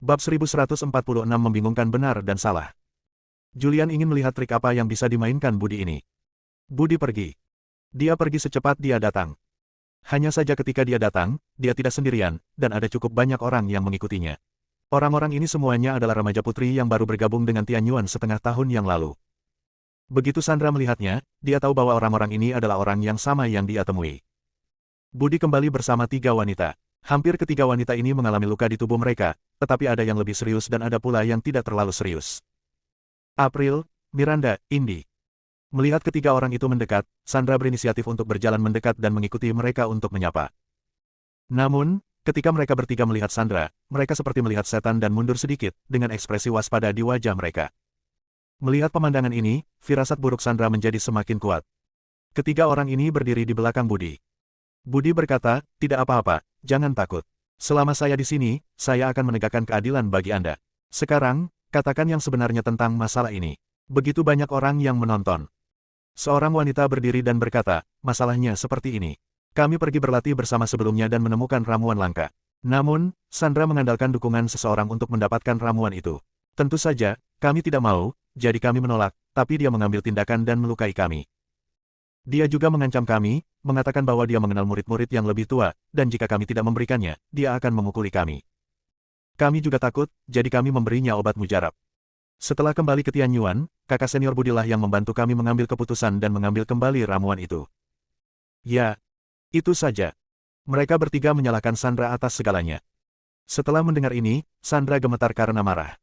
Bab 1146 membingungkan benar dan salah. Julian ingin melihat trik apa yang bisa dimainkan Budi ini. Budi pergi. Dia pergi secepat dia datang. Hanya saja ketika dia datang, dia tidak sendirian, dan ada cukup banyak orang yang mengikutinya. Orang-orang ini semuanya adalah remaja putri yang baru bergabung dengan Tian Yuan setengah tahun yang lalu. Begitu Sandra melihatnya, dia tahu bahwa orang-orang ini adalah orang yang sama yang dia temui. Budi kembali bersama 3 wanita. Hampir ketiga wanita ini mengalami luka di tubuh mereka, tetapi ada yang lebih serius dan ada pula yang tidak terlalu serius. April, Miranda, Indi. Melihat ketiga orang itu mendekat, Sandra berinisiatif untuk berjalan mendekat dan mengikuti mereka untuk menyapa. Namun, ketika mereka bertiga melihat Sandra, mereka seperti melihat setan dan mundur sedikit, dengan ekspresi waspada di wajah mereka. Melihat pemandangan ini, firasat buruk Sandra menjadi semakin kuat. Ketiga orang ini berdiri di belakang Budi. Budi berkata, tidak apa-apa, jangan takut. Selama saya di sini, saya akan menegakkan keadilan bagi Anda. Sekarang, katakan yang sebenarnya tentang masalah ini. Begitu banyak orang yang menonton. Seorang wanita berdiri dan berkata, masalahnya seperti ini. Kami pergi berlatih bersama sebelumnya dan menemukan ramuan langka. Namun, Sandra mengandalkan dukungan seseorang untuk mendapatkan ramuan itu. Tentu saja, kami tidak mau, jadi kami menolak, tapi dia mengambil tindakan dan melukai kami. Dia juga mengancam kami, mengatakan bahwa dia mengenal murid-murid yang lebih tua, dan jika kami tidak memberikannya, dia akan memukuli kami. Kami juga takut, jadi kami memberinya obat mujarab. Setelah kembali ke Tian Yuan, kakak senior Budilah yang membantu kami mengambil keputusan dan mengambil kembali ramuan itu. Ya, itu saja. Mereka bertiga menyalahkan Sandra atas segalanya. Setelah mendengar ini, Sandra gemetar karena marah.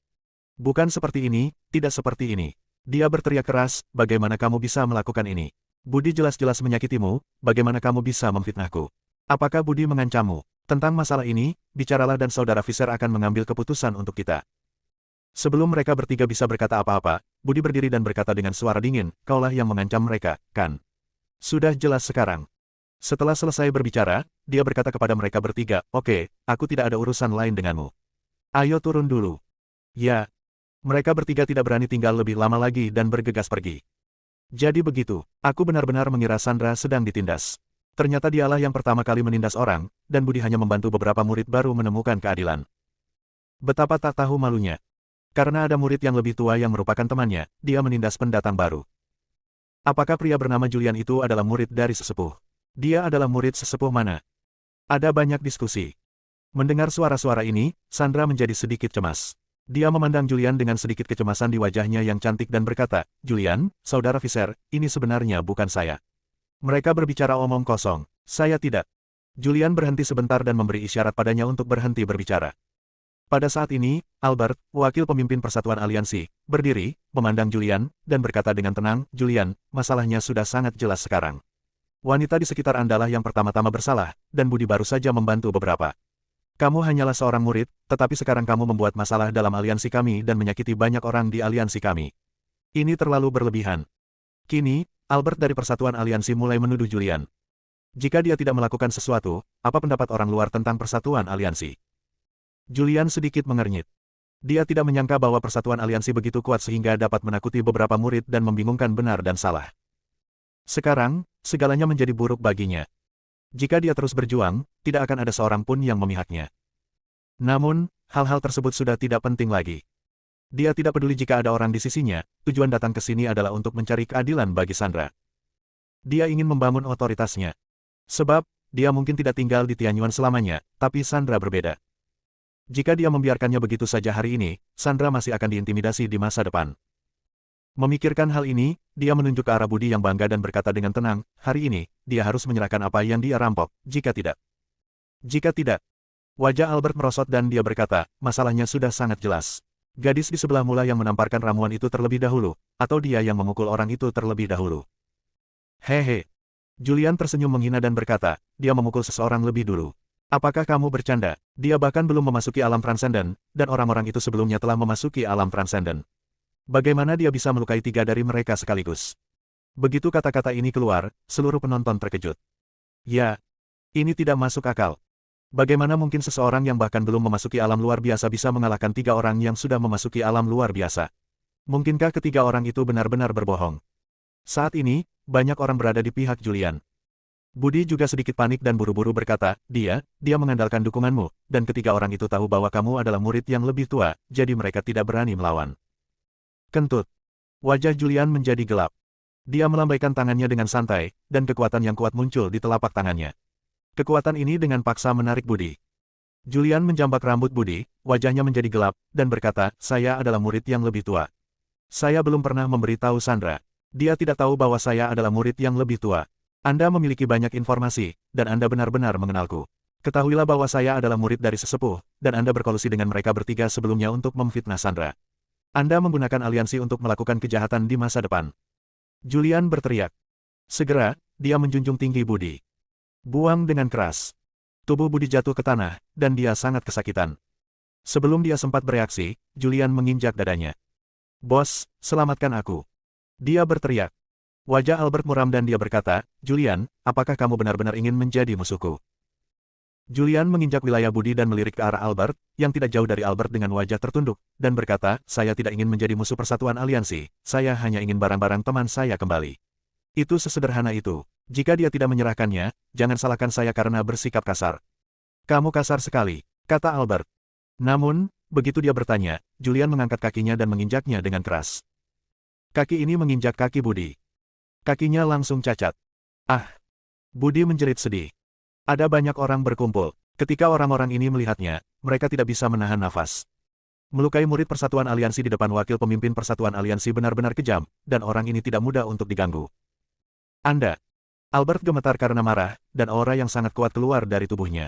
Bukan seperti ini, tidak seperti ini. Dia berteriak keras, bagaimana kamu bisa melakukan ini? Budi jelas-jelas menyakitimu, bagaimana kamu bisa memfitnahku? Apakah Budi mengancammu? Tentang masalah ini, bicaralah dan saudara Fisher akan mengambil keputusan untuk kita. Sebelum mereka bertiga bisa berkata apa-apa, Budi berdiri dan berkata dengan suara dingin, kaulah yang mengancam mereka, kan? Sudah jelas sekarang. Setelah selesai berbicara, dia berkata kepada mereka bertiga, oke, aku tidak ada urusan lain denganmu. Ayo turun dulu. Ya. Mereka bertiga tidak berani tinggal lebih lama lagi dan bergegas pergi. Jadi begitu, aku benar-benar mengira Sandra sedang ditindas. Ternyata dialah yang pertama kali menindas orang, dan Budi hanya membantu beberapa murid baru menemukan keadilan. Betapa tak tahu malunya. Karena ada murid yang lebih tua yang merupakan temannya, dia menindas pendatang baru. Apakah pria bernama Julian itu adalah murid dari sesepuh? Dia adalah murid sesepuh mana? Ada banyak diskusi. Mendengar suara-suara ini, Sandra menjadi sedikit cemas. Dia memandang Julian dengan sedikit kecemasan di wajahnya yang cantik dan berkata, Julian, saudara Fisher, ini sebenarnya bukan saya. Mereka berbicara omong kosong. Saya tidak. Julian berhenti sebentar dan memberi isyarat padanya untuk berhenti berbicara. Pada saat ini, Albert, wakil pemimpin Persatuan Aliansi, berdiri, memandang Julian, dan berkata dengan tenang, Julian, masalahnya sudah sangat jelas sekarang. Wanita di sekitar Andalah yang pertama-tama bersalah, dan Budi baru saja membantu beberapa. Kamu hanyalah seorang murid, tetapi sekarang kamu membuat masalah dalam aliansi kami dan menyakiti banyak orang di aliansi kami. Ini terlalu berlebihan. Kini, Albert dari Persatuan Aliansi mulai menuduh Julian. Jika dia tidak melakukan sesuatu, apa pendapat orang luar tentang Persatuan Aliansi? Julian sedikit mengernyit. Dia tidak menyangka bahwa Persatuan Aliansi begitu kuat sehingga dapat menakuti beberapa murid dan membingungkan benar dan salah. Sekarang, segalanya menjadi buruk baginya. Jika dia terus berjuang, tidak akan ada seorang pun yang memihaknya. Namun, hal-hal tersebut sudah tidak penting lagi. Dia tidak peduli jika ada orang di sisinya, tujuan datang ke sini adalah untuk mencari keadilan bagi Sandra. Dia ingin membangun otoritasnya. Sebab, dia mungkin tidak tinggal di Tian Yuan selamanya, tapi Sandra berbeda. Jika dia membiarkannya begitu saja hari ini, Sandra masih akan diintimidasi di masa depan. Memikirkan hal ini, dia menunjuk ke arah Budi yang bangga dan berkata dengan tenang, hari ini, dia harus menyerahkan apa yang dia rampok, jika tidak. Jika tidak. Wajah Albert merosot dan dia berkata, masalahnya sudah sangat jelas. Gadis di sebelah mula yang menamparkan ramuan itu terlebih dahulu, atau dia yang memukul orang itu terlebih dahulu. Hehe. Julian tersenyum menghina dan berkata, dia memukul seseorang lebih dulu. Apakah kamu bercanda? Dia bahkan belum memasuki alam transenden, dan orang-orang itu sebelumnya telah memasuki alam transenden. Bagaimana dia bisa melukai 3 dari mereka sekaligus? Begitu kata-kata ini keluar, seluruh penonton terkejut. Ya, ini tidak masuk akal. Bagaimana mungkin seseorang yang bahkan belum memasuki alam luar biasa bisa mengalahkan 3 orang yang sudah memasuki alam luar biasa? Mungkinkah ketiga orang itu benar-benar berbohong? Saat ini, banyak orang berada di pihak Julian. Budi juga sedikit panik dan buru-buru berkata, dia mengandalkan dukunganmu, dan ketiga orang itu tahu bahwa kamu adalah murid yang lebih tua, jadi mereka tidak berani melawan. Kentut. Wajah Julian menjadi gelap. Dia melambaikan tangannya dengan santai, dan kekuatan yang kuat muncul di telapak tangannya. Kekuatan ini dengan paksa menarik Budi. Julian menjambak rambut Budi, wajahnya menjadi gelap, dan berkata, saya adalah murid yang lebih tua. Saya belum pernah memberitahu Sandra. Dia tidak tahu bahwa saya adalah murid yang lebih tua. Anda memiliki banyak informasi, dan Anda benar-benar mengenalku. Ketahuilah bahwa saya adalah murid dari sesepuh, dan Anda berkolusi dengan mereka bertiga sebelumnya untuk memfitnah Sandra. Anda menggunakan aliansi untuk melakukan kejahatan di masa depan. Julian berteriak. Segera, dia menjunjung tinggi Budi. Buang dengan keras. Tubuh Budi jatuh ke tanah, dan dia sangat kesakitan. Sebelum dia sempat bereaksi, Julian menginjak dadanya. Bos, selamatkan aku. Dia berteriak. Wajah Albert muram dan dia berkata, Julian, apakah kamu benar-benar ingin menjadi musuhku? Julian menginjak wilayah Budi dan melirik ke arah Albert, yang tidak jauh dari Albert dengan wajah tertunduk, dan berkata, saya tidak ingin menjadi musuh persatuan aliansi, saya hanya ingin barang-barang teman saya kembali. Itu sesederhana itu. Jika dia tidak menyerahkannya, jangan salahkan saya karena bersikap kasar. Kamu kasar sekali, kata Albert. Namun, begitu dia bertanya, Julian mengangkat kakinya dan menginjaknya dengan keras. Kaki ini menginjak kaki Budi. Kakinya langsung cacat. Ah! Budi menjerit sedih. Ada banyak orang berkumpul. Ketika orang-orang ini melihatnya, mereka tidak bisa menahan nafas. Melukai murid Persatuan Aliansi di depan wakil pemimpin Persatuan Aliansi benar-benar kejam, dan orang ini tidak mudah untuk diganggu. Anda. Albert gemetar karena marah, dan aura yang sangat kuat keluar dari tubuhnya.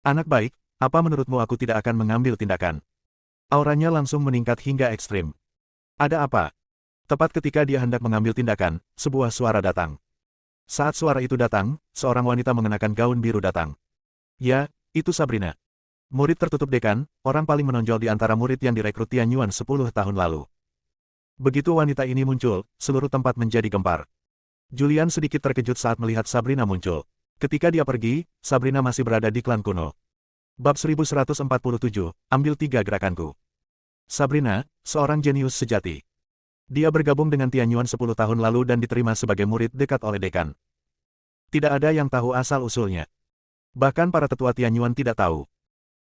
Anak baik, apa menurutmu aku tidak akan mengambil tindakan? Auranya langsung meningkat hingga ekstrim. Ada apa? Tepat ketika dia hendak mengambil tindakan, sebuah suara datang. Saat suara itu datang, seorang wanita mengenakan gaun biru datang. Ya, itu Sabrina. Murid tertutup dekan, orang paling menonjol di antara murid yang direkrut Tianyuan 10 tahun lalu. Begitu wanita ini muncul, seluruh tempat menjadi gempar. Julian sedikit terkejut saat melihat Sabrina muncul. Ketika dia pergi, Sabrina masih berada di klan kuno. Bab 1147, ambil 3 gerakanku. Sabrina, seorang jenius sejati. Dia bergabung dengan Tianyuan 10 tahun lalu dan diterima sebagai murid dekat oleh dekan. Tidak ada yang tahu asal-usulnya. Bahkan para tetua Tianyuan tidak tahu.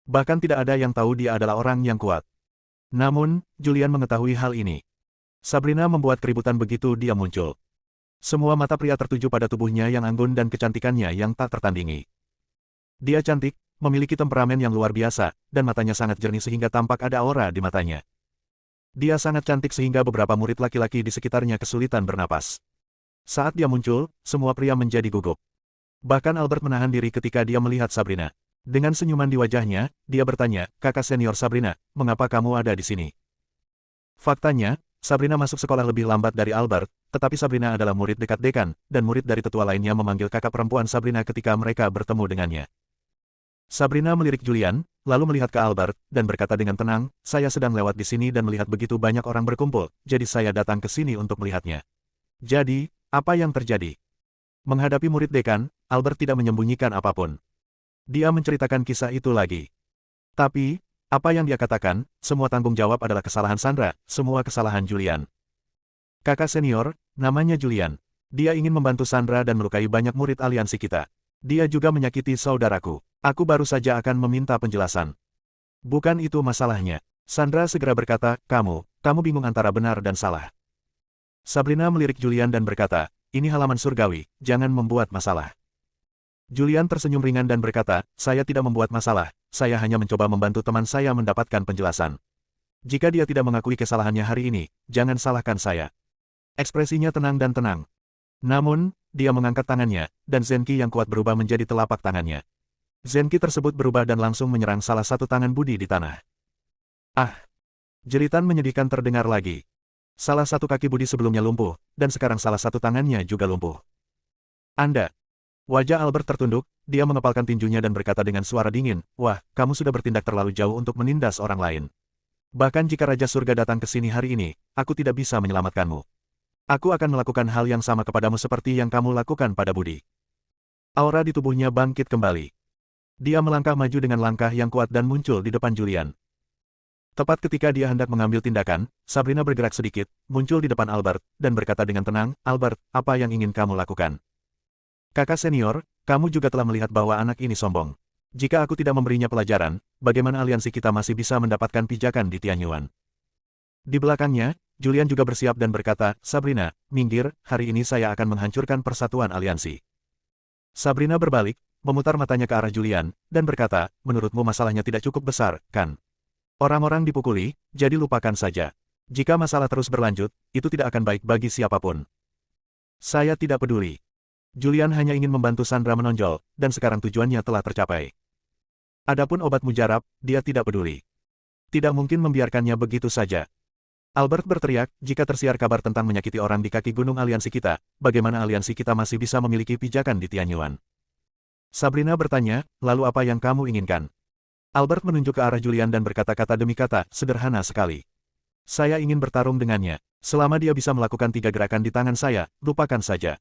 Bahkan tidak ada yang tahu dia adalah orang yang kuat. Namun, Julian mengetahui hal ini. Sabrina membuat keributan begitu dia muncul. Semua mata pria tertuju pada tubuhnya yang anggun dan kecantikannya yang tak tertandingi. Dia cantik, memiliki temperamen yang luar biasa, dan matanya sangat jernih sehingga tampak ada aura di matanya. Dia sangat cantik sehingga beberapa murid laki-laki di sekitarnya kesulitan bernapas. Saat dia muncul, semua pria menjadi gugup. Bahkan Albert menahan diri ketika dia melihat Sabrina. Dengan senyuman di wajahnya, dia bertanya, kakak senior Sabrina, mengapa kamu ada di sini? Faktanya, Sabrina masuk sekolah lebih lambat dari Albert, tetapi Sabrina adalah murid dekat dekan, dan murid dari tetua lainnya memanggil kakak perempuan Sabrina ketika mereka bertemu dengannya. Sabrina melirik Julian, lalu melihat ke Albert, dan berkata dengan tenang, saya sedang lewat di sini dan melihat begitu banyak orang berkumpul, jadi saya datang ke sini untuk melihatnya. Jadi, apa yang terjadi? Menghadapi murid dekan, Albert tidak menyembunyikan apapun. Dia menceritakan kisah itu lagi. Tapi, apa yang dia katakan, semua tanggung jawab adalah kesalahan Sandra, semua kesalahan Julian. Kakak senior, namanya Julian. Dia ingin membantu Sandra dan melukai banyak murid aliansi kita. Dia juga menyakiti saudaraku. Aku baru saja akan meminta penjelasan. Bukan itu masalahnya. Sandra segera berkata, kamu bingung antara benar dan salah. Sabrina melirik Julian dan berkata, ini halaman surgawi, jangan membuat masalah. Julian tersenyum ringan dan berkata, saya tidak membuat masalah, saya hanya mencoba membantu teman saya mendapatkan penjelasan. Jika dia tidak mengakui kesalahannya hari ini, jangan salahkan saya. Ekspresinya tenang dan tenang. Namun, dia mengangkat tangannya, dan Zenki yang kuat berubah menjadi telapak tangannya. Zenki tersebut berubah dan langsung menyerang salah satu tangan Budi di tanah. Ah! Jeritan menyedihkan terdengar lagi. Salah satu kaki Budi sebelumnya lumpuh, dan sekarang salah satu tangannya juga lumpuh. Anda! Wajah Albert tertunduk, dia mengepalkan tinjunya dan berkata dengan suara dingin, wah, kamu sudah bertindak terlalu jauh untuk menindas orang lain. Bahkan jika Raja Surga datang ke sini hari ini, aku tidak bisa menyelamatkanmu. Aku akan melakukan hal yang sama kepadamu seperti yang kamu lakukan pada Budi. Aura di tubuhnya bangkit kembali. Dia melangkah maju dengan langkah yang kuat dan muncul di depan Julian. Tepat ketika dia hendak mengambil tindakan, Sabrina bergerak sedikit, muncul di depan Albert, dan berkata dengan tenang, Albert, apa yang ingin kamu lakukan? Kakak senior, kamu juga telah melihat bahwa anak ini sombong. Jika aku tidak memberinya pelajaran, bagaimana aliansi kita masih bisa mendapatkan pijakan di Tianyuan? Di belakangnya, Julian juga bersiap dan berkata, Sabrina, minggir, hari ini saya akan menghancurkan persatuan aliansi. Sabrina berbalik, memutar matanya ke arah Julian, dan berkata, menurutmu masalahnya tidak cukup besar, kan? Orang-orang dipukuli, jadi lupakan saja. Jika masalah terus berlanjut, itu tidak akan baik bagi siapapun. Saya tidak peduli. Julian hanya ingin membantu Sandra menonjol, dan sekarang tujuannya telah tercapai. Adapun obat mujarab, dia tidak peduli. Tidak mungkin membiarkannya begitu saja. Albert berteriak, jika tersiar kabar tentang menyakiti orang di kaki gunung aliansi kita, bagaimana aliansi kita masih bisa memiliki pijakan di Tianyuan? Sabrina bertanya, lalu apa yang kamu inginkan? Albert menunjuk ke arah Julian dan berkata-kata demi kata, sederhana sekali. Saya ingin bertarung dengannya. Selama dia bisa melakukan 3 gerakan di tangan saya, lupakan saja.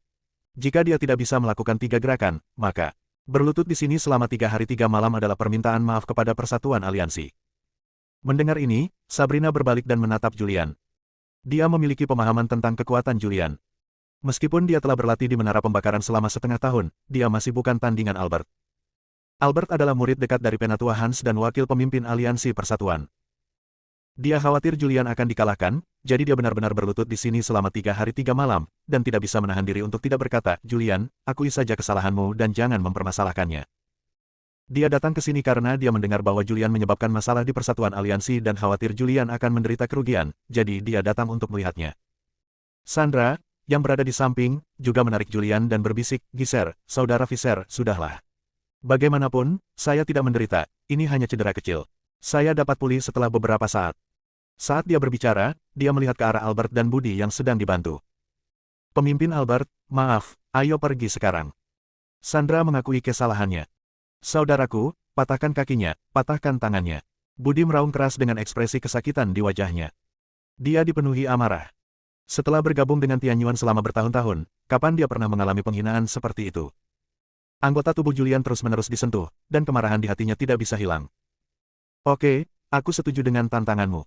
Jika dia tidak bisa melakukan 3 gerakan, maka berlutut di sini selama 3 hari 3 malam adalah permintaan maaf kepada persatuan aliansi. Mendengar ini, Sabrina berbalik dan menatap Julian. Dia memiliki pemahaman tentang kekuatan Julian. Meskipun dia telah berlatih di menara pembakaran selama setengah tahun, dia masih bukan tandingan Albert. Albert adalah murid dekat dari Penatua Hans dan wakil pemimpin aliansi persatuan. Dia khawatir Julian akan dikalahkan, jadi dia benar-benar berlutut di sini selama 3 hari 3 malam, dan tidak bisa menahan diri untuk tidak berkata, Julian, akui saja kesalahanmu dan jangan mempermasalahkannya. Dia datang ke sini karena dia mendengar bahwa Julian menyebabkan masalah di persatuan aliansi dan khawatir Julian akan menderita kerugian, jadi dia datang untuk melihatnya. Sandra, yang berada di samping, juga menarik Julian dan berbisik, Giser, saudara Visser, sudahlah. Bagaimanapun, saya tidak menderita, ini hanya cedera kecil. Saya dapat pulih setelah beberapa saat. Saat dia berbicara, dia melihat ke arah Albert dan Budi yang sedang dibantu. Pemimpin Albert, maaf, ayo pergi sekarang. Sandra mengakui kesalahannya. Saudaraku, patahkan kakinya, patahkan tangannya. Budi meraung keras dengan ekspresi kesakitan di wajahnya. Dia dipenuhi amarah. Setelah bergabung dengan Tianyuan selama bertahun-tahun, kapan dia pernah mengalami penghinaan seperti itu? Anggota tubuh Julian terus-menerus disentuh, dan kemarahan di hatinya tidak bisa hilang. Oke, aku setuju dengan tantanganmu.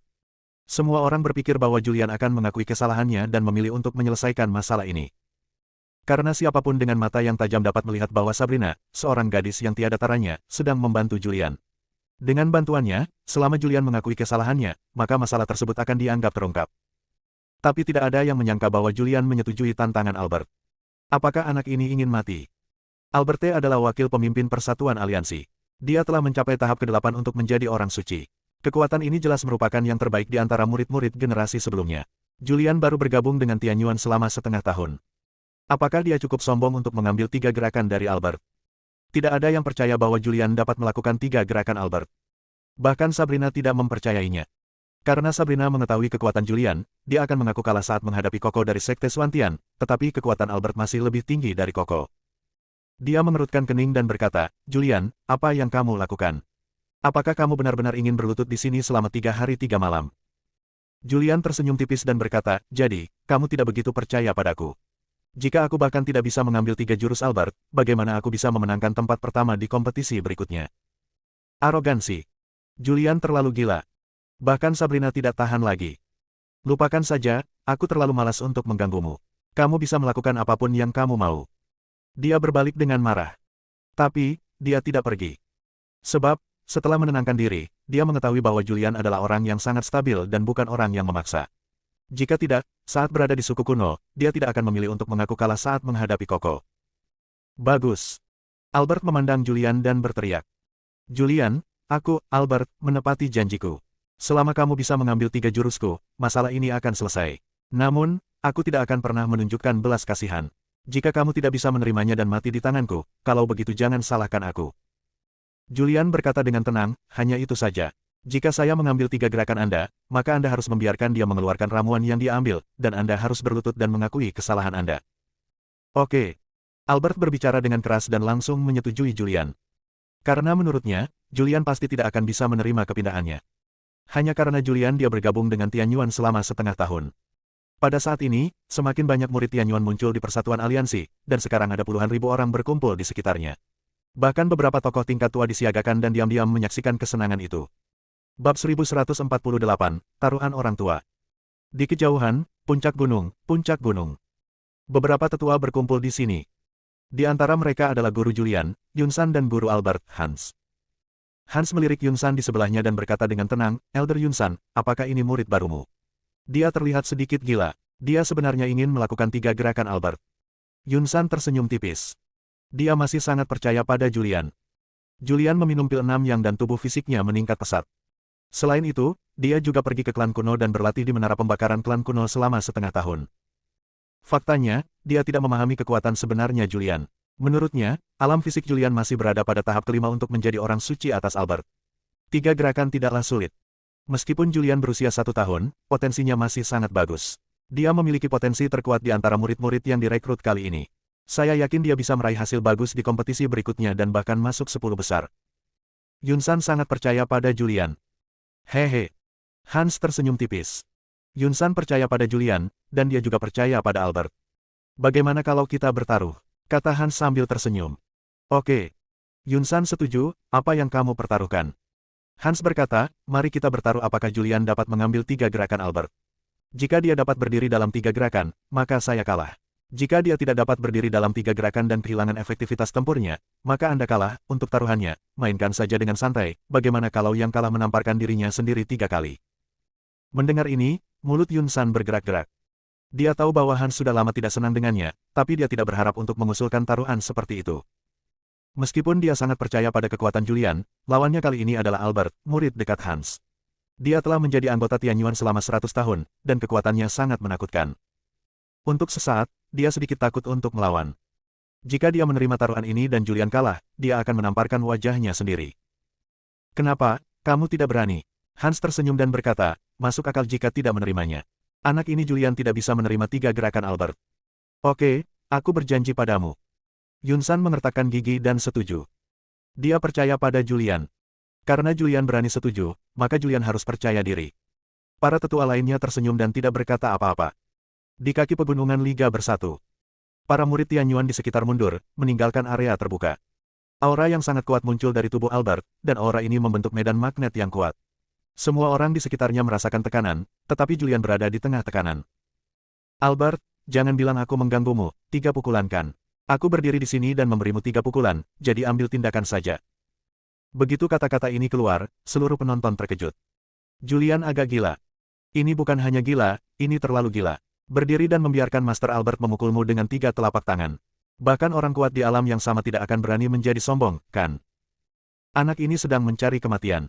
Semua orang berpikir bahwa Julian akan mengakui kesalahannya dan memilih untuk menyelesaikan masalah ini. Karena siapapun dengan mata yang tajam dapat melihat bahwa Sabrina, seorang gadis yang tiada taranya, sedang membantu Julian. Dengan bantuannya, selama Julian mengakui kesalahannya, maka masalah tersebut akan dianggap terungkap. Tapi tidak ada yang menyangka bahwa Julian menyetujui tantangan Albert. Apakah anak ini ingin mati? Albert adalah wakil pemimpin persatuan aliansi. Dia telah mencapai tahap ke-8 untuk menjadi orang suci. Kekuatan ini jelas merupakan yang terbaik di antara murid-murid generasi sebelumnya. Julian baru bergabung dengan Tianyuan selama setengah tahun. Apakah dia cukup sombong untuk mengambil 3 gerakan dari Albert? Tidak ada yang percaya bahwa Julian dapat melakukan 3 gerakan Albert. Bahkan Sabrina tidak mempercayainya. Karena Sabrina mengetahui kekuatan Julian, dia akan mengaku kalah saat menghadapi Koko dari Sekte Swantian, tetapi kekuatan Albert masih lebih tinggi dari Koko. Dia mengerutkan kening dan berkata, Julian, apa yang kamu lakukan? Apakah kamu benar-benar ingin berlutut di sini selama 3 hari 3 malam? Julian tersenyum tipis dan berkata, jadi, kamu tidak begitu percaya padaku. Jika aku bahkan tidak bisa mengambil 3 jurus Albert, bagaimana aku bisa memenangkan tempat pertama di kompetisi berikutnya? Arogansi. Julian terlalu gila. Bahkan Sabrina tidak tahan lagi. Lupakan saja, aku terlalu malas untuk mengganggumu. Kamu bisa melakukan apapun yang kamu mau. Dia berbalik dengan marah. Tapi, dia tidak pergi. Sebab, setelah menenangkan diri, dia mengetahui bahwa Julian adalah orang yang sangat stabil dan bukan orang yang memaksa. Jika tidak, saat berada di suku kuno, dia tidak akan memilih untuk mengaku kalah saat menghadapi Koko. Bagus. Albert memandang Julian dan berteriak. Julian, aku, Albert, menepati janjiku. Selama kamu bisa mengambil 3 jurusku, masalah ini akan selesai. Namun, aku tidak akan pernah menunjukkan belas kasihan. Jika kamu tidak bisa menerimanya dan mati di tanganku, kalau begitu jangan salahkan aku. Julian berkata dengan tenang, hanya itu saja. Jika saya mengambil 3 gerakan Anda, maka Anda harus membiarkan dia mengeluarkan ramuan yang dia ambil, dan Anda harus berlutut dan mengakui kesalahan Anda. Oke. Albert berbicara dengan keras dan langsung menyetujui Julian. Karena menurutnya, Julian pasti tidak akan bisa menerima kepindahannya. Hanya karena Julian dia bergabung dengan Tianyuan selama setengah tahun. Pada saat ini, semakin banyak murid Tianyuan muncul di Persatuan Aliansi, dan sekarang ada puluhan ribu orang berkumpul di sekitarnya. Bahkan beberapa tokoh tingkat tua disiagakan dan diam-diam menyaksikan kesenangan itu. Bab 1148, Taruhan Orang Tua. Di kejauhan, puncak gunung, puncak gunung. Beberapa tetua berkumpul di sini. Di antara mereka adalah Guru Julian, Yunsan dan Guru Albert, Hans. Hans melirik Yunsan di sebelahnya dan berkata dengan tenang, Elder Yunsan, apakah ini murid barumu? Dia terlihat sedikit gila. Dia sebenarnya ingin melakukan 3 gerakan Albert. Yunsan tersenyum tipis. Dia masih sangat percaya pada Julian. Julian meminum pil 6 yang dan tubuh fisiknya meningkat pesat. Selain itu, dia juga pergi ke klan kuno dan berlatih di menara pembakaran klan kuno selama setengah tahun. Faktanya, dia tidak memahami kekuatan sebenarnya Julian. Menurutnya, alam fisik Julian masih berada pada tahap kelima untuk menjadi orang suci atas Albert. 3 gerakan tidaklah sulit. Meskipun Julian berusia 1 tahun, potensinya masih sangat bagus. Dia memiliki potensi terkuat di antara murid-murid yang direkrut kali ini. Saya yakin dia bisa meraih hasil bagus di kompetisi berikutnya dan bahkan masuk 10 besar. Yunsan sangat percaya pada Julian. Hehe. Hans tersenyum tipis. Yunsan percaya pada Julian, dan dia juga percaya pada Albert. Bagaimana kalau kita bertaruh? Kata Hans sambil tersenyum. Oke. Yunsan setuju, apa yang kamu pertaruhkan? Hans berkata, mari kita bertaruh apakah Julian dapat mengambil 3 gerakan Albert. Jika dia dapat berdiri dalam 3 gerakan, maka saya kalah. Jika dia tidak dapat berdiri dalam 3 gerakan dan kehilangan efektivitas tempurnya, maka Anda kalah. Untuk taruhannya, mainkan saja dengan santai, bagaimana kalau yang kalah menamparkan dirinya sendiri 3 kali. Mendengar ini, mulut Yunsan bergerak-gerak. Dia tahu bahwa Hans sudah lama tidak senang dengannya, tapi dia tidak berharap untuk mengusulkan taruhan seperti itu. Meskipun dia sangat percaya pada kekuatan Julian, lawannya kali ini adalah Albert, murid dekat Hans. Dia telah menjadi anggota Tianyuan selama 100 tahun, dan kekuatannya sangat menakutkan. Untuk sesaat, dia sedikit takut untuk melawan. Jika dia menerima taruhan ini dan Julian kalah, dia akan menamparkan wajahnya sendiri. Kenapa, kamu tidak berani? Hans tersenyum dan berkata, masuk akal jika tidak menerimanya. Anak ini Julian tidak bisa menerima 3 gerakan Albert. Oke, aku berjanji padamu. Yunsan mengertakkan gigi dan setuju. Dia percaya pada Julian. Karena Julian berani setuju, maka Julian harus percaya diri. Para tetua lainnya tersenyum dan tidak berkata apa-apa. Di kaki pegunungan Liga Bersatu. Para murid Tianyuan di sekitar mundur, meninggalkan area terbuka. Aura yang sangat kuat muncul dari tubuh Albert, dan aura ini membentuk medan magnet yang kuat. Semua orang di sekitarnya merasakan tekanan, tetapi Julian berada di tengah tekanan. Albert, jangan bilang aku mengganggumu, 3 pukulan kan. Aku berdiri di sini dan memberimu 3 pukulan, jadi ambil tindakan saja. Begitu kata-kata ini keluar, seluruh penonton terkejut. Julian agak gila. Ini bukan hanya gila, ini terlalu gila. Berdiri dan membiarkan Master Albert memukulmu dengan 3 telapak tangan. Bahkan orang kuat di alam yang sama tidak akan berani menjadi sombong, kan? Anak ini sedang mencari kematian.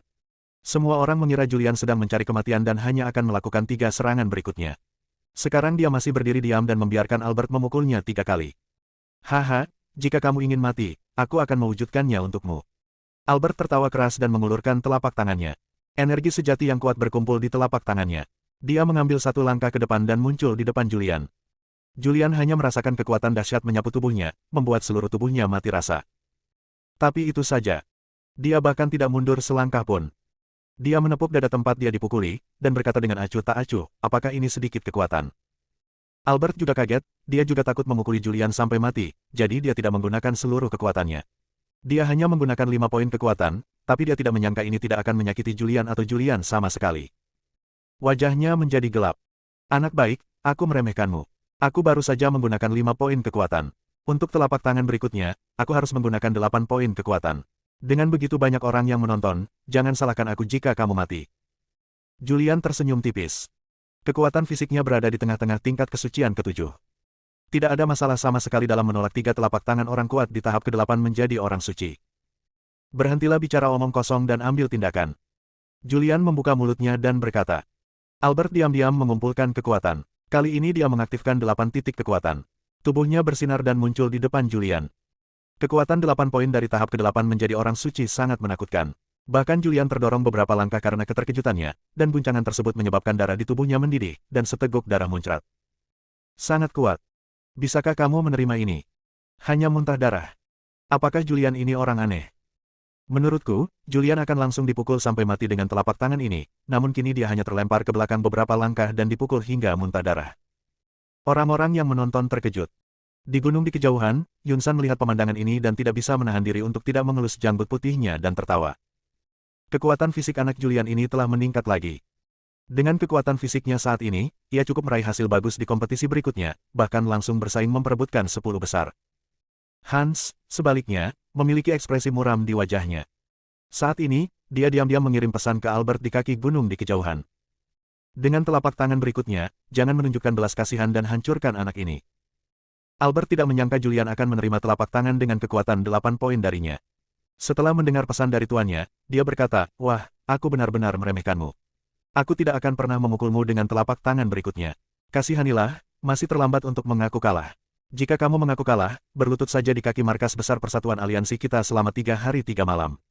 Semua orang mengira Julian sedang mencari kematian dan hanya akan melakukan 3 serangan berikutnya. Sekarang dia masih berdiri diam dan membiarkan Albert memukulnya 3 kali. Haha, jika kamu ingin mati, aku akan mewujudkannya untukmu. Albert tertawa keras dan mengulurkan telapak tangannya. Energi sejati yang kuat berkumpul di telapak tangannya. Dia mengambil 1 langkah ke depan dan muncul di depan Julian. Julian hanya merasakan kekuatan dahsyat menyapu tubuhnya, membuat seluruh tubuhnya mati rasa. Tapi itu saja. Dia bahkan tidak mundur selangkah pun. Dia menepuk dada tempat dia dipukuli, dan berkata dengan acuh tak acuh, apakah ini sedikit kekuatan? Albert juga kaget, dia juga takut memukuli Julian sampai mati, jadi dia tidak menggunakan seluruh kekuatannya. Dia hanya menggunakan 5 poin kekuatan, tapi dia tidak menyangka ini tidak akan menyakiti Julian atau Julian sama sekali. Wajahnya menjadi gelap. Anak baik, aku meremehkanmu. Aku baru saja menggunakan 5 poin kekuatan. Untuk telapak tangan berikutnya, aku harus menggunakan 8 poin kekuatan. Dengan begitu banyak orang yang menonton, jangan salahkan aku jika kamu mati. Julian tersenyum tipis. Kekuatan fisiknya berada di tengah-tengah tingkat kesucian ke-7. Tidak ada masalah sama sekali dalam menolak 3 telapak tangan orang kuat di tahap ke-8 menjadi orang suci. Berhentilah bicara omong kosong dan ambil tindakan. Julian membuka mulutnya dan berkata. Albert diam-diam mengumpulkan kekuatan. Kali ini dia mengaktifkan 8 titik kekuatan. Tubuhnya bersinar dan muncul di depan Julian. Kekuatan 8 poin dari tahap ke-8 menjadi orang suci sangat menakutkan. Bahkan Julian terdorong beberapa langkah karena keterkejutannya, dan guncangan tersebut menyebabkan darah di tubuhnya mendidih, dan seteguk darah muncrat. Sangat kuat. Bisakah kamu menerima ini? Hanya muntah darah. Apakah Julian ini orang aneh? Menurutku, Julian akan langsung dipukul sampai mati dengan telapak tangan ini, namun kini dia hanya terlempar ke belakang beberapa langkah dan dipukul hingga muntah darah. Orang-orang yang menonton terkejut. Di gunung di kejauhan, Yunsan melihat pemandangan ini dan tidak bisa menahan diri untuk tidak mengelus janggut putihnya dan tertawa. Kekuatan fisik anak Julian ini telah meningkat lagi. Dengan kekuatan fisiknya saat ini, ia cukup meraih hasil bagus di kompetisi berikutnya, bahkan langsung bersaing memperebutkan 10 besar. Hans, sebaliknya, memiliki ekspresi muram di wajahnya. Saat ini, dia diam-diam mengirim pesan ke Albert di kaki gunung di kejauhan. Dengan telapak tangan berikutnya, jangan menunjukkan belas kasihan dan hancurkan anak ini. Albert tidak menyangka Julian akan menerima telapak tangan dengan kekuatan 8 poin darinya. Setelah mendengar pesan dari tuannya, dia berkata, "Wah, aku benar-benar meremehkanmu. Aku tidak akan pernah memukulmu dengan telapak tangan berikutnya. Kasihanilah, masih terlambat untuk mengaku kalah. Jika kamu mengaku kalah, berlutut saja di kaki markas besar Persatuan Aliansi kita selama 3 hari 3 malam.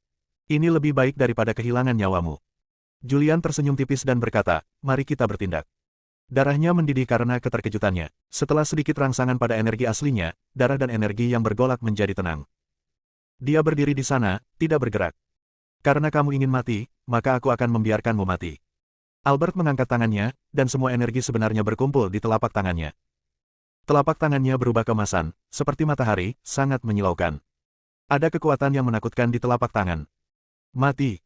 Ini lebih baik daripada kehilangan nyawamu." Julian tersenyum tipis dan berkata, "Mari kita bertindak." Darahnya mendidih karena keterkejutannya. Setelah sedikit rangsangan pada energi aslinya, darah dan energi yang bergolak menjadi tenang. Dia berdiri di sana, tidak bergerak. "Karena kamu ingin mati, maka aku akan membiarkanmu mati." Albert mengangkat tangannya, dan semua energi sebenarnya berkumpul di telapak tangannya. Telapak tangannya berubah kemasan, seperti matahari, sangat menyilaukan. Ada kekuatan yang menakutkan di telapak tangan. "Mati."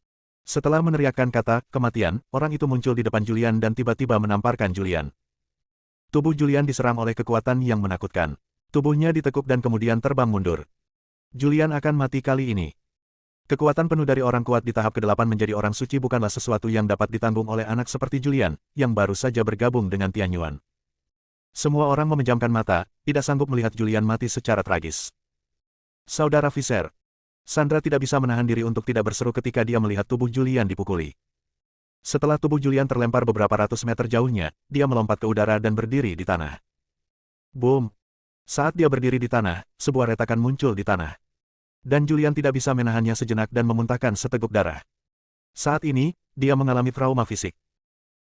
Setelah meneriakkan kata kematian, orang itu muncul di depan Julian dan tiba-tiba menamparkan Julian. Tubuh Julian diserang oleh kekuatan yang menakutkan. Tubuhnya ditekuk dan kemudian terbang mundur. Julian akan mati kali ini. Kekuatan penuh dari orang kuat di tahap ke-8 menjadi orang suci bukanlah sesuatu yang dapat ditanggung oleh anak seperti Julian, yang baru saja bergabung dengan Tianyuan. Semua orang memejamkan mata, tidak sanggup melihat Julian mati secara tragis. "Saudara Visser." Sandra tidak bisa menahan diri untuk tidak berseru ketika dia melihat tubuh Julian dipukuli. Setelah tubuh Julian terlempar beberapa ratus meter jauhnya, dia melompat ke udara dan berdiri di tanah. Boom! Saat dia berdiri di tanah, sebuah retakan muncul di tanah. Dan Julian tidak bisa menahannya sejenak dan memuntahkan seteguk darah. Saat ini, dia mengalami trauma fisik.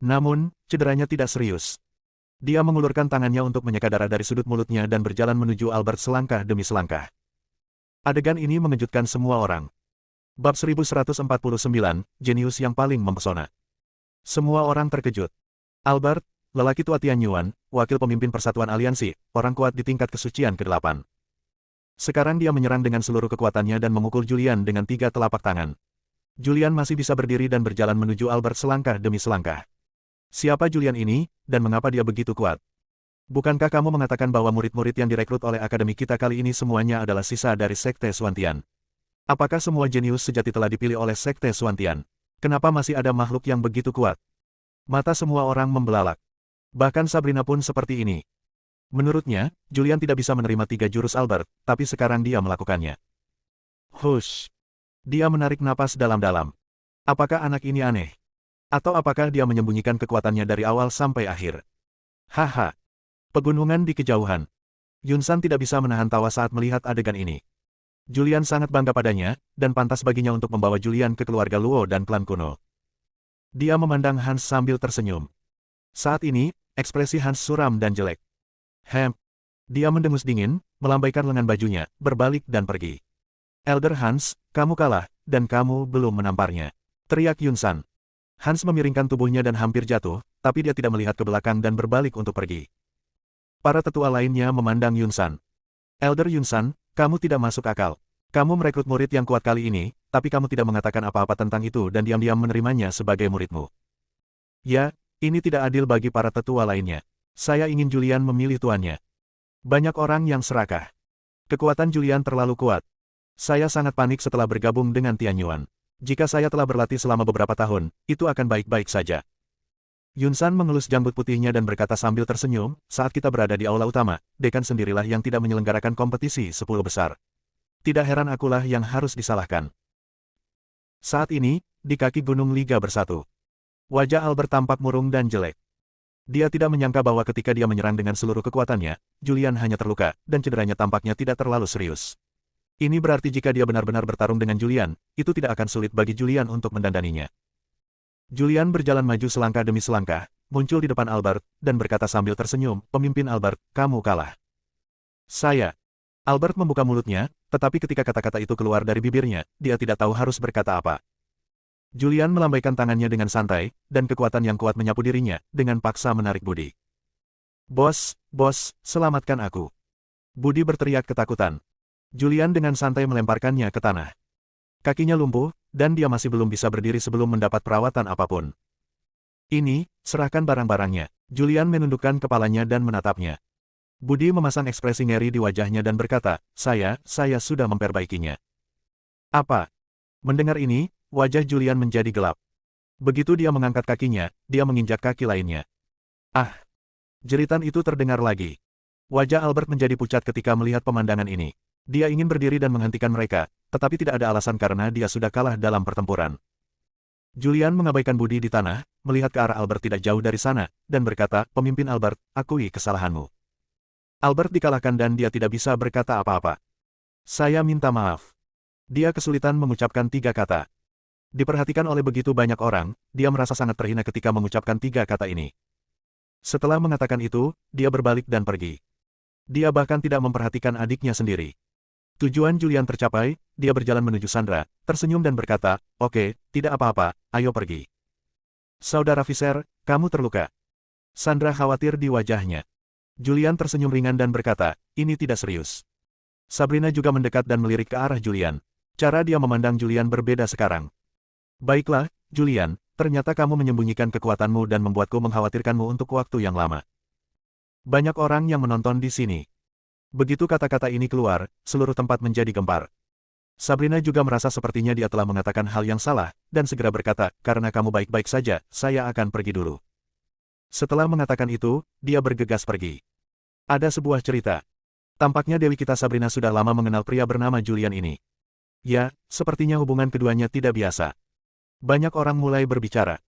Namun, cederanya tidak serius. Dia mengulurkan tangannya untuk menyeka darah dari sudut mulutnya dan berjalan menuju Albert selangkah demi selangkah. Adegan ini mengejutkan semua orang. Bab 1149, Jenius yang paling mempesona. Semua orang terkejut. Albert, lelaki tua Tianyuan, wakil pemimpin Persatuan Aliansi, orang kuat di tingkat kesucian ke-8. Sekarang dia menyerang dengan seluruh kekuatannya dan memukul Julian dengan 3 telapak tangan. Julian masih bisa berdiri dan berjalan menuju Albert selangkah demi selangkah. Siapa Julian ini, dan mengapa dia begitu kuat? Bukankah kamu mengatakan bahwa murid-murid yang direkrut oleh akademi kita kali ini semuanya adalah sisa dari Sekte Xuantian? Apakah semua jenius sejati telah dipilih oleh Sekte Xuantian? Kenapa masih ada makhluk yang begitu kuat? Mata semua orang membelalak. Bahkan Sabrina pun seperti ini. Menurutnya, Julian tidak bisa menerima 3 jurus Albert, tapi sekarang dia melakukannya. Hush! Dia menarik napas dalam-dalam. Apakah anak ini aneh? Atau apakah dia menyembunyikan kekuatannya dari awal sampai akhir? Haha! Pegunungan di kejauhan. Yunsan tidak bisa menahan tawa saat melihat adegan ini. Julian sangat bangga padanya, dan pantas baginya untuk membawa Julian ke keluarga Luo dan klan kuno. Dia memandang Hans sambil tersenyum. Saat ini, ekspresi Hans suram dan jelek. Dia mendengus dingin, melambaikan lengan bajunya, berbalik dan pergi. Elder Hans, kamu kalah, dan kamu belum menamparnya. Teriak Yunsan. Hans memiringkan tubuhnya dan hampir jatuh, tapi dia tidak melihat ke belakang dan berbalik untuk pergi. Para tetua lainnya memandang Yunsan. Elder Yunsan, kamu tidak masuk akal. Kamu merekrut murid yang kuat kali ini, tapi kamu tidak mengatakan apa-apa tentang itu dan diam-diam menerimanya sebagai muridmu. Ya, ini tidak adil bagi para tetua lainnya. Saya ingin Julian memilih tuannya. Banyak orang yang serakah. Kekuatan Julian terlalu kuat. Saya sangat panik setelah bergabung dengan Tianyuan. Jika saya telah berlatih selama beberapa tahun, itu akan baik-baik saja. Yunsan mengelus janggut putihnya dan berkata sambil tersenyum, saat kita berada di aula utama, dekan sendirilah yang tidak menyelenggarakan kompetisi 10 besar. Tidak heran akulah yang harus disalahkan. Saat ini, di kaki Gunung Liga Bersatu. Wajah Albert tampak murung dan jelek. Dia tidak menyangka bahwa ketika dia menyerang dengan seluruh kekuatannya, Julian hanya terluka, dan cederanya tampaknya tidak terlalu serius. Ini berarti jika dia benar-benar bertarung dengan Julian, itu tidak akan sulit bagi Julian untuk mendandaninya. Julian berjalan maju selangkah demi selangkah, muncul di depan Albert, dan berkata sambil tersenyum, "Pemimpin Albert, kamu kalah." Saya. Albert membuka mulutnya, tetapi ketika kata-kata itu keluar dari bibirnya, dia tidak tahu harus berkata apa. Julian melambaikan tangannya dengan santai, dan kekuatan yang kuat menyapu dirinya, dengan paksa menarik Budi. Bos, selamatkan aku." Budi berteriak ketakutan. Julian dengan santai melemparkannya ke tanah. Kakinya lumpuh, dan dia masih belum bisa berdiri sebelum mendapat perawatan apapun. "Ini, serahkan barang-barangnya." Julian menundukkan kepalanya dan menatapnya. Budi memasang ekspresi ngeri di wajahnya dan berkata, saya sudah memperbaikinya. Apa? Mendengar ini, wajah Julian menjadi gelap. Begitu dia mengangkat kakinya, dia menginjak kaki lainnya. Ah! Jeritan itu terdengar lagi. Wajah Albert menjadi pucat ketika melihat pemandangan ini. Dia ingin berdiri dan menghentikan mereka, tetapi tidak ada alasan karena dia sudah kalah dalam pertempuran. Julian mengabaikan Budi di tanah, melihat ke arah Albert tidak jauh dari sana, dan berkata, Pemimpin Albert, akui kesalahanmu. Albert dikalahkan dan dia tidak bisa berkata apa-apa. Saya minta maaf. Dia kesulitan mengucapkan 3 kata. Diperhatikan oleh begitu banyak orang, dia merasa sangat terhina ketika mengucapkan 3 kata ini. Setelah mengatakan itu, dia berbalik dan pergi. Dia bahkan tidak memperhatikan adiknya sendiri. Tujuan Julian tercapai, dia berjalan menuju Sandra, tersenyum dan berkata, Oke, tidak apa-apa, ayo pergi. Saudara Visser, kamu terluka. Sandra khawatir di wajahnya. Julian tersenyum ringan dan berkata, ini tidak serius. Sabrina juga mendekat dan melirik ke arah Julian. Cara dia memandang Julian berbeda sekarang. Baiklah, Julian, ternyata kamu menyembunyikan kekuatanmu dan membuatku mengkhawatirkanmu untuk waktu yang lama. Banyak orang yang menonton di sini. Begitu kata-kata ini keluar, seluruh tempat menjadi gempar. Sabrina juga merasa sepertinya dia telah mengatakan hal yang salah, dan segera berkata, karena kamu baik-baik saja, saya akan pergi dulu. Setelah mengatakan itu, dia bergegas pergi. Ada sebuah cerita. Tampaknya Dewi kita Sabrina sudah lama mengenal pria bernama Julian ini. Ya, sepertinya hubungan keduanya tidak biasa. Banyak orang mulai berbicara.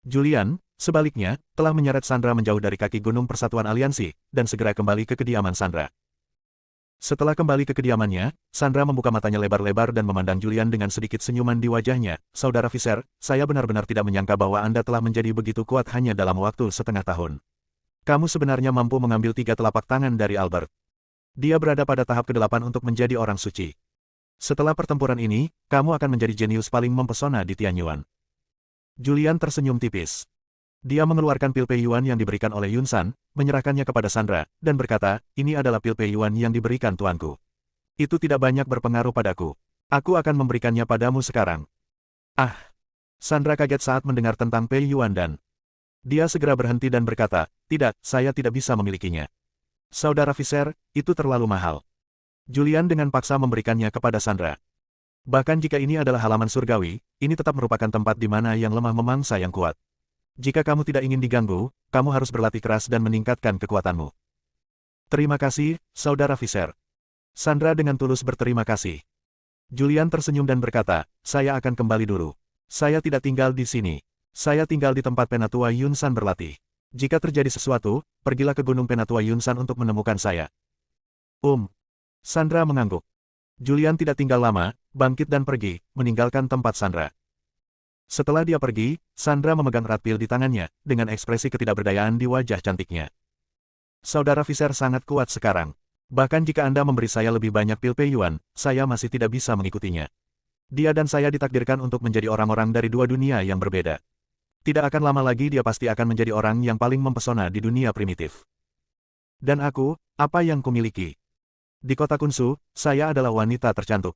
Julian, sebaliknya, telah menyeret Sandra menjauh dari kaki Gunung Persatuan Aliansi, dan segera kembali ke kediaman Sandra. Setelah kembali ke kediamannya, Sandra membuka matanya lebar-lebar dan memandang Julian dengan sedikit senyuman di wajahnya. Saudara Visser, saya benar-benar tidak menyangka bahwa Anda telah menjadi begitu kuat hanya dalam waktu setengah tahun. Kamu sebenarnya mampu mengambil 3 telapak tangan dari Albert. Dia berada pada tahap ke-8 untuk menjadi orang suci. Setelah pertempuran ini, kamu akan menjadi jenius paling mempesona di Tianyuan. Julian tersenyum tipis. Dia mengeluarkan pil Peiyuan yang diberikan oleh Yun San, menyerahkannya kepada Sandra, dan berkata, ini adalah pil Peiyuan yang diberikan tuanku. Itu tidak banyak berpengaruh padaku. Aku akan memberikannya padamu sekarang. Ah! Sandra kaget saat mendengar tentang Peiyuan dan dia segera berhenti dan berkata, tidak, saya tidak bisa memilikinya. Saudara Visser, itu terlalu mahal. Julian dengan paksa memberikannya kepada Sandra. Bahkan jika ini adalah halaman surgawi, ini tetap merupakan tempat di mana yang lemah memangsa yang kuat. Jika kamu tidak ingin diganggu, kamu harus berlatih keras dan meningkatkan kekuatanmu. Terima kasih, Saudara Visser. Sandra dengan tulus berterima kasih. Julian tersenyum dan berkata, saya akan kembali dulu. Saya tidak tinggal di sini. Saya tinggal di tempat Penatua Yun San berlatih. Jika terjadi sesuatu, pergilah ke Gunung Penatua Yun San untuk menemukan saya. Sandra mengangguk. Julian tidak tinggal lama, bangkit dan pergi, meninggalkan tempat Sandra. Setelah dia pergi, Sandra memegang erat pil di tangannya, dengan ekspresi ketidakberdayaan di wajah cantiknya. Saudara Visser sangat kuat sekarang. Bahkan jika Anda memberi saya lebih banyak pil Peiyuan, saya masih tidak bisa mengikutinya. Dia dan saya ditakdirkan untuk menjadi orang-orang dari 2 dunia yang berbeda. Tidak akan lama lagi dia pasti akan menjadi orang yang paling mempesona di dunia primitif. Dan aku, apa yang kumiliki? Di kota Kunsu, saya adalah wanita tercantik.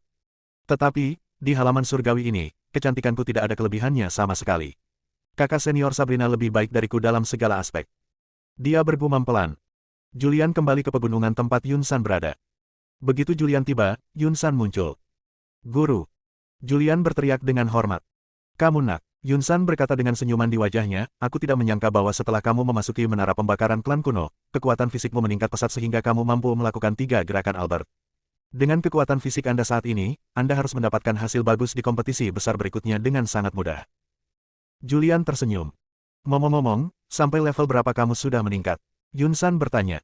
Tetapi, di halaman surgawi ini, kecantikanku tidak ada kelebihannya sama sekali. Kakak senior Sabrina lebih baik dariku dalam segala aspek. Dia bergumam pelan. Julian kembali ke pegunungan tempat Yun San berada. Begitu Julian tiba, Yun San muncul. Guru. Julian berteriak dengan hormat. Kamu nak. Yun San berkata dengan senyuman di wajahnya, aku tidak menyangka bahwa setelah kamu memasuki menara pembakaran klan kuno, kekuatan fisikmu meningkat pesat sehingga kamu mampu melakukan 3 gerakan Albert. Dengan kekuatan fisik Anda saat ini, Anda harus mendapatkan hasil bagus di kompetisi besar berikutnya dengan sangat mudah. Julian tersenyum. Ngomong-ngomong, sampai level berapa kamu sudah meningkat? Yun San bertanya.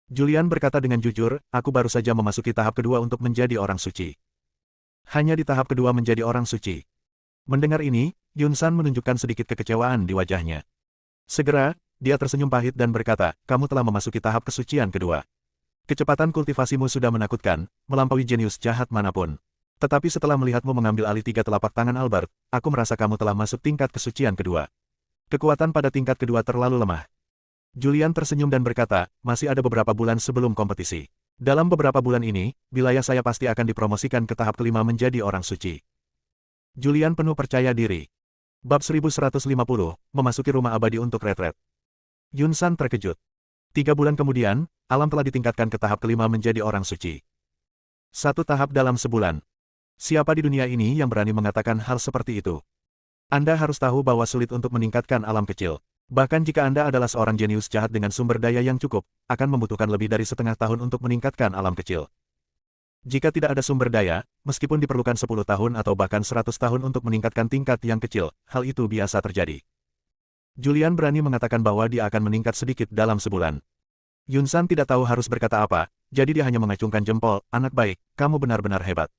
Julian berkata dengan jujur, aku baru saja memasuki tahap kedua untuk menjadi orang suci. Hanya di tahap kedua menjadi orang suci. Mendengar ini, Yun San menunjukkan sedikit kekecewaan di wajahnya. Segera, dia tersenyum pahit dan berkata, kamu telah memasuki tahap kesucian kedua. Kecepatan kultivasimu sudah menakutkan, melampaui jenius jahat manapun. Tetapi setelah melihatmu mengambil alih 3 telapak tangan Albert, aku merasa kamu telah masuk tingkat kesucian kedua. Kekuatan pada tingkat kedua terlalu lemah. Julian tersenyum dan berkata, masih ada beberapa bulan sebelum kompetisi. Dalam beberapa bulan ini, wilayah saya pasti akan dipromosikan ke tahap kelima menjadi orang suci. Julian penuh percaya diri. Bab 1150, memasuki rumah abadi untuk retret. Yun San terkejut. 3 bulan kemudian, Alam telah ditingkatkan ke tahap kelima menjadi orang suci. 1 tahap dalam sebulan. Siapa di dunia ini yang berani mengatakan hal seperti itu? Anda harus tahu bahwa sulit untuk meningkatkan alam kecil. Bahkan jika Anda adalah seorang jenius jahat dengan sumber daya yang cukup, akan membutuhkan lebih dari setengah tahun untuk meningkatkan alam kecil. Jika tidak ada sumber daya, meskipun diperlukan 10 tahun atau bahkan 100 tahun untuk meningkatkan tingkat yang kecil, hal itu biasa terjadi. Julian berani mengatakan bahwa dia akan meningkat sedikit dalam sebulan. Yunsan tidak tahu harus berkata apa, jadi dia hanya mengacungkan jempol, anak baik, kamu benar-benar hebat.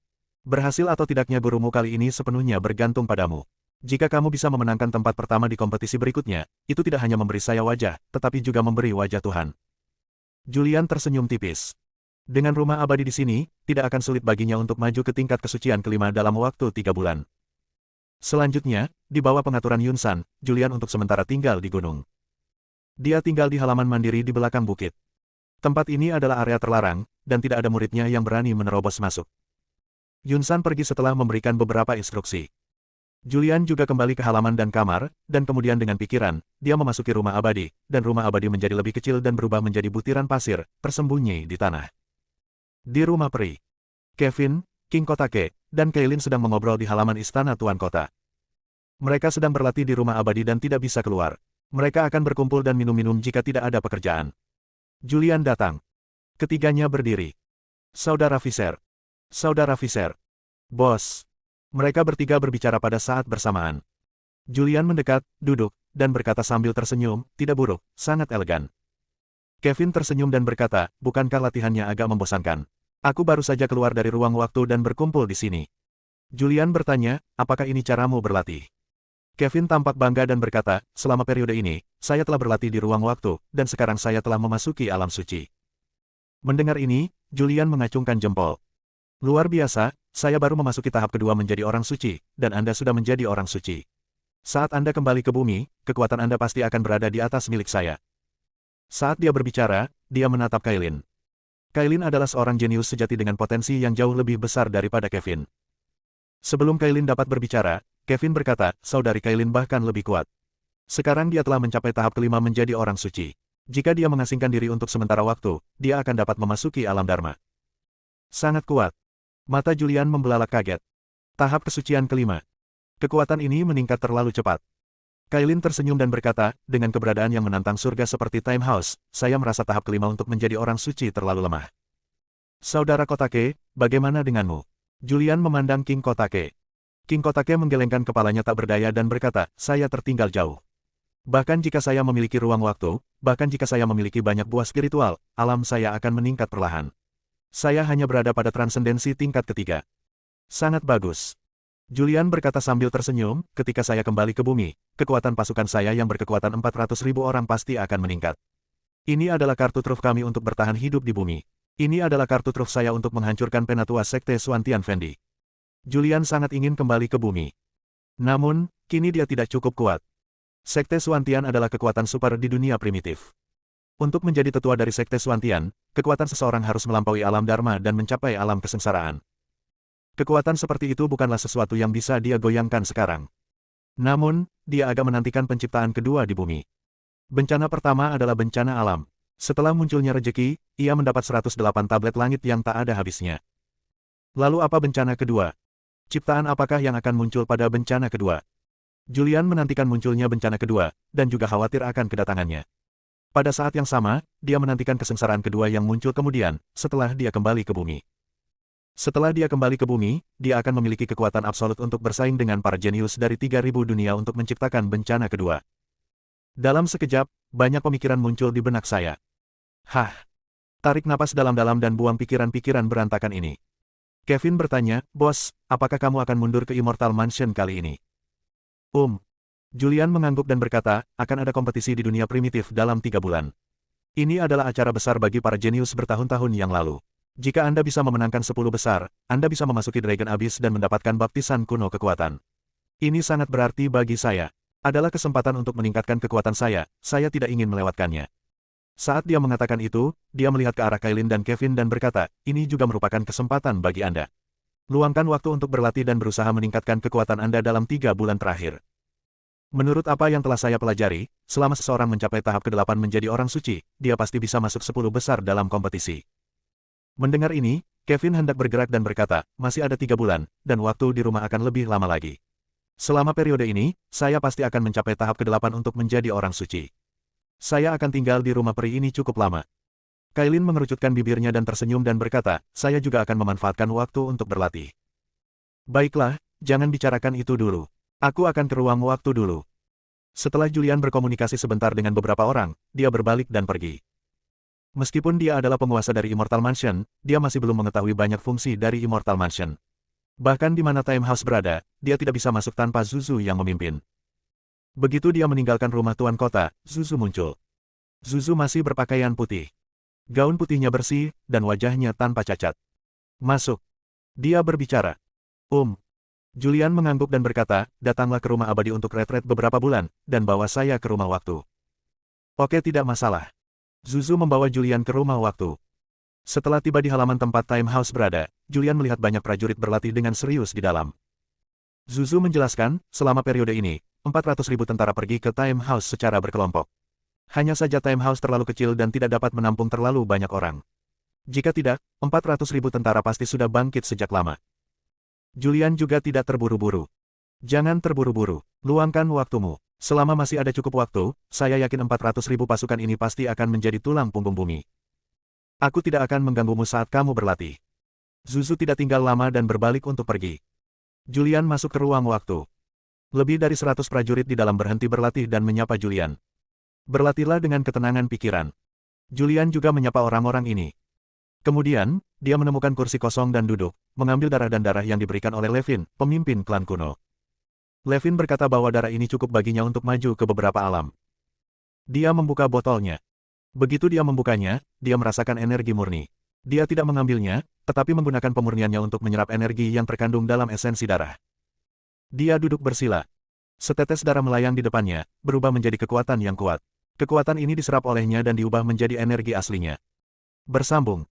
Berhasil atau tidaknya gurumu kali ini sepenuhnya bergantung padamu. Jika kamu bisa memenangkan tempat pertama di kompetisi berikutnya, itu tidak hanya memberi saya wajah, tetapi juga memberi wajah Tuhan. Julian tersenyum tipis. Dengan rumah abadi di sini, tidak akan sulit baginya untuk maju ke tingkat kesucian kelima dalam waktu 3 bulan. Selanjutnya, di bawah pengaturan Yunsan, Julian untuk sementara tinggal di gunung. Dia tinggal di halaman mandiri di belakang bukit. Tempat ini adalah area terlarang, dan tidak ada muridnya yang berani menerobos masuk. Yunsan pergi setelah memberikan beberapa instruksi. Julian juga kembali ke halaman dan kamar, dan kemudian dengan pikiran, dia memasuki rumah abadi, dan rumah abadi menjadi lebih kecil dan berubah menjadi butiran pasir, tersembunyi di tanah. Di rumah peri, Kevin, King Kotake, dan Kailin sedang mengobrol di halaman istana Tuan Kota. Mereka sedang berlatih di rumah abadi dan tidak bisa keluar. Mereka akan berkumpul dan minum-minum jika tidak ada pekerjaan. Julian datang. Ketiganya berdiri. Saudara Visser. Saudara Visser. Bos. Mereka bertiga berbicara pada saat bersamaan. Julian mendekat, duduk, dan berkata sambil tersenyum, tidak buruk, sangat elegan. Kevin tersenyum dan berkata, bukankah latihannya agak membosankan? Aku baru saja keluar dari ruang waktu dan berkumpul di sini. Julian bertanya, apakah ini caramu berlatih? Kevin tampak bangga dan berkata, selama periode ini, saya telah berlatih di ruang waktu, dan sekarang saya telah memasuki alam suci. Mendengar ini, Julian mengacungkan jempol. Luar biasa, saya baru memasuki tahap kedua menjadi orang suci, dan Anda sudah menjadi orang suci. Saat Anda kembali ke bumi, kekuatan Anda pasti akan berada di atas milik saya. Saat dia berbicara, dia menatap Kailin. Kailin adalah seorang jenius sejati dengan potensi yang jauh lebih besar daripada Kevin. Sebelum Kailin dapat berbicara, Kevin berkata, saudari Kailin bahkan lebih kuat. Sekarang dia telah mencapai tahap kelima menjadi orang suci. Jika dia mengasingkan diri untuk sementara waktu, dia akan dapat memasuki alam Dharma. Sangat kuat. Mata Julian membelalak kaget. Tahap kesucian kelima. Kekuatan ini meningkat terlalu cepat. Kailin tersenyum dan berkata, dengan keberadaan yang menantang surga seperti Time House, saya merasa tahap kelima untuk menjadi orang suci terlalu lemah. Saudara Kotake, bagaimana denganmu? Julian memandang King Kotake. King Kotake menggelengkan kepalanya tak berdaya dan berkata, saya tertinggal jauh. Bahkan jika saya memiliki ruang waktu, bahkan jika saya memiliki banyak buah spiritual, alam saya akan meningkat perlahan. Saya hanya berada pada transendensi tingkat ketiga. Sangat bagus. Julian berkata sambil tersenyum, ketika saya kembali ke bumi, kekuatan pasukan saya yang berkekuatan 400.000 orang pasti akan meningkat. Ini adalah kartu truf kami untuk bertahan hidup di bumi. Ini adalah kartu truf saya untuk menghancurkan penatua sekte Suantian Fendi. Julian sangat ingin kembali ke bumi. Namun, kini dia tidak cukup kuat. Sekte Suantian adalah kekuatan super di dunia primitif. Untuk menjadi tetua dari Sekte Suantian, kekuatan seseorang harus melampaui alam Dharma dan mencapai alam kesengsaraan. Kekuatan seperti itu bukanlah sesuatu yang bisa dia goyangkan sekarang. Namun, dia agak menantikan penciptaan kedua di bumi. Bencana pertama adalah bencana alam. Setelah munculnya rejeki, ia mendapat 108 tablet langit yang tak ada habisnya. Lalu apa bencana kedua? Ciptaan apakah yang akan muncul pada bencana kedua? Julian menantikan munculnya bencana kedua, dan juga khawatir akan kedatangannya. Pada saat yang sama, dia menantikan kesengsaraan kedua yang muncul kemudian, setelah dia kembali ke bumi. Setelah dia kembali ke bumi, dia akan memiliki kekuatan absolut untuk bersaing dengan para jenius dari 3.000 dunia untuk menciptakan bencana kedua. Dalam sekejap, banyak pemikiran muncul di benak saya. Hah! Tarik napas dalam-dalam dan buang pikiran-pikiran berantakan ini. Kevin bertanya, bos, apakah kamu akan mundur ke Immortal Mansion kali ini? Julian mengangguk dan berkata, akan ada kompetisi di dunia primitif dalam 3 bulan. Ini adalah acara besar bagi para jenius bertahun-tahun yang lalu. Jika Anda bisa memenangkan 10 besar, Anda bisa memasuki Dragon Abyss dan mendapatkan baptisan kuno kekuatan. Ini sangat berarti bagi saya. Adalah kesempatan untuk meningkatkan kekuatan saya tidak ingin melewatkannya. Saat dia mengatakan itu, dia melihat ke arah Kailin dan Kevin dan berkata, ini juga merupakan kesempatan bagi Anda. Luangkan waktu untuk berlatih dan berusaha meningkatkan kekuatan Anda dalam 3 bulan terakhir. Menurut apa yang telah saya pelajari, selama seseorang mencapai tahap ke-8 menjadi orang suci, dia pasti bisa masuk 10 besar dalam kompetisi. Mendengar ini, Kevin hendak bergerak dan berkata, masih ada 3 bulan, dan waktu di rumah akan lebih lama lagi. Selama periode ini, saya pasti akan mencapai tahap ke-8 untuk menjadi orang suci. Saya akan tinggal di rumah peri ini cukup lama. Kailin mengerucutkan bibirnya dan tersenyum dan berkata, saya juga akan memanfaatkan waktu untuk berlatih. Baiklah, jangan bicarakan itu dulu. Aku akan ke ruang waktu dulu. Setelah Julian berkomunikasi sebentar dengan beberapa orang, dia berbalik dan pergi. Meskipun dia adalah penguasa dari Immortal Mansion, dia masih belum mengetahui banyak fungsi dari Immortal Mansion. Bahkan di mana Time House berada, dia tidak bisa masuk tanpa Zuzu yang memimpin. Begitu dia meninggalkan rumah tuan kota, Zuzu muncul. Zuzu masih berpakaian putih. Gaun putihnya bersih, dan wajahnya tanpa cacat. Masuk. Dia berbicara. Julian mengangguk dan berkata, datanglah ke rumah abadi untuk retret beberapa bulan, dan bawa saya ke rumah waktu. Oke, tidak masalah. Zuzu membawa Julian ke rumah waktu. Setelah tiba di halaman tempat Time House berada, Julian melihat banyak prajurit berlatih dengan serius di dalam. Zuzu menjelaskan, selama periode ini, 400.000 tentara pergi ke Time House secara berkelompok. Hanya saja Time House terlalu kecil dan tidak dapat menampung terlalu banyak orang. Jika tidak, 400.000 tentara pasti sudah bangkit sejak lama. Julian juga tidak terburu-buru. Jangan terburu-buru, luangkan waktumu. Selama masih ada cukup waktu, saya yakin 400.000 pasukan ini pasti akan menjadi tulang punggung bumi. Aku tidak akan mengganggumu saat kamu berlatih. Zuzu tidak tinggal lama dan berbalik untuk pergi. Julian masuk ke ruang waktu. Lebih dari 100 prajurit di dalam berhenti berlatih dan menyapa Julian. Berlatihlah dengan ketenangan pikiran. Julian juga menyapa orang-orang ini. Kemudian, dia menemukan kursi kosong dan duduk, mengambil darah dan darah yang diberikan oleh Levin, pemimpin klan kuno. Levin berkata bahwa darah ini cukup baginya untuk maju ke beberapa alam. Dia membuka botolnya. Begitu dia membukanya, dia merasakan energi murni. Dia tidak mengambilnya, tetapi menggunakan pemurniannya untuk menyerap energi yang terkandung dalam esensi darah. Dia duduk bersila. Setetes darah melayang di depannya, berubah menjadi kekuatan yang kuat. Kekuatan ini diserap olehnya dan diubah menjadi energi aslinya. Bersambung.